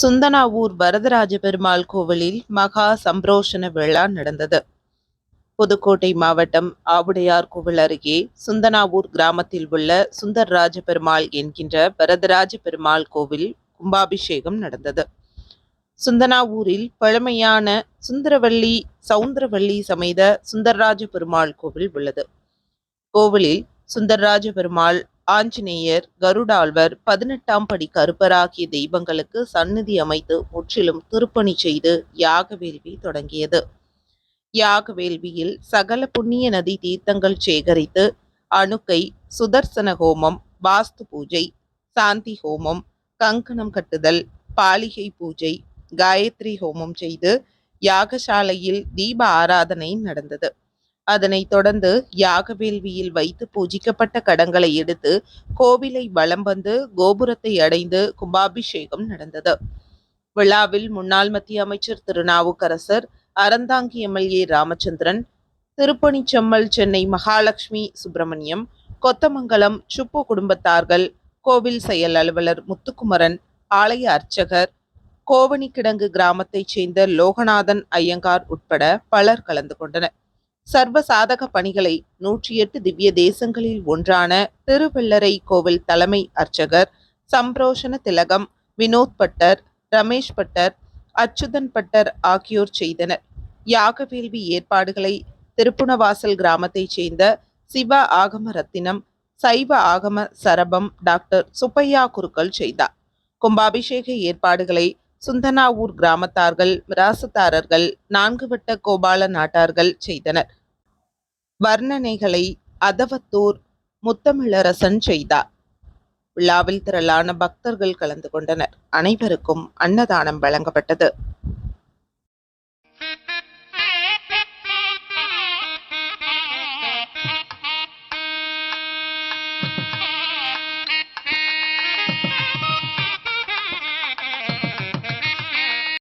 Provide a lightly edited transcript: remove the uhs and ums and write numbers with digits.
சுந்தனாவூர் வரதராஜ பெருமாள் கோவிலில் மகா சம்பிரோஷண விழா நடந்தது. புதுக்கோட்டை மாவட்டம் ஆவுடையார் கோவில் அருகே சுந்தனாவூர் கிராமத்தில் உள்ள சுந்தரராஜ பெருமாள் என்கின்ற வரதராஜ பெருமாள் கோவில் கும்பாபிஷேகம் நடந்தது. சுந்தனாவூரில் பழமையான சுந்தரவள்ளி சவுந்தரவள்ளி சமேத சுந்தரராஜ பெருமாள் கோவில் உள்ளது. கோவிலில் சுந்தரராஜ பெருமாள், ஆஞ்சநேயர், கருடாழ்வர், 18ஆம் படி கருப்பர் ஆகிய தெய்வங்களுக்கு சந்நிதி அமைத்து முற்றிலும் திருப்பணி செய்து யாக வேள்வி தொடங்கியது. யாக வேள்வியில் சகல புண்ணிய நதி தீர்த்தங்கள் சேகரித்து அணுக்கை, சுதர்சன ஹோமம், வாஸ்து பூஜை, சாந்தி ஹோமம், கங்கணம் கட்டுதல், பாலிகை பூஜை, காயத்ரி ஹோமம் செய்து யாகசாலையில் தீப ஆராதனை நடந்தது. அதனைத் தொடர்ந்து யாக வேள்வியில் வைத்து பூஜிக்கப்பட்ட கடங்களை எடுத்து கோவிலை வலம் வந்து கோபுரத்தை அடைந்து கும்பாபிஷேகம் நடந்தது. விழாவில் முன்னாள் மத்திய அமைச்சர் திருநாவுக்கரசர், அறந்தாங்கி எம்எல்ஏ ராமச்சந்திரன், திருப்பணிச்செம்மல் சென்னை மகாலட்சுமி சுப்பிரமணியம், கொத்தமங்கலம் சுப்பு குடும்பத்தார்கள், கோவில் செயல் அலுவலர் முத்துக்குமரன், ஆலய அர்ச்சகர், கோவணிக்கிடங்கு கிராமத்தைச் சேர்ந்த லோகநாதன் ஐயங்கார் உட்பட பலர் கலந்து கொண்டனர். சர்வ சாதக பணிகளை 108 திவ்ய தேசங்களில் ஒன்றான திருவெள்ளரை கோவில் தலைமை அர்ச்சகர் சம்பிரோஷண திலகம், வினோத் பட்டர், ரமேஷ் பட்டர், அச்சுதன் பட்டர் ஆகியோர் செய்தனர். யாக வேள்வி ஏற்பாடுகளை திருப்புணவாசல் கிராமத்தைச் சேர்ந்த சிவ ஆகம ரத்தினம், சைவ ஆகம சரபம் டாக்டர் சுப்பையா குருக்கள் செய்தார். கும்பாபிஷேக ஏற்பாடுகளை சுந்தனாவூர் கிராமத்தார்கள், மிராசுதாரர்கள், 4 வட்ட கோபால நாட்டார்கள் செய்தனர். வர்ணனைகளை அதவத்தூர் முத்தமிழரசன் செய்தார். விழாவில் திரளான பக்தர்கள் கலந்து கொண்டனர். அனைவருக்கும் அன்னதானம் வழங்கப்பட்டது.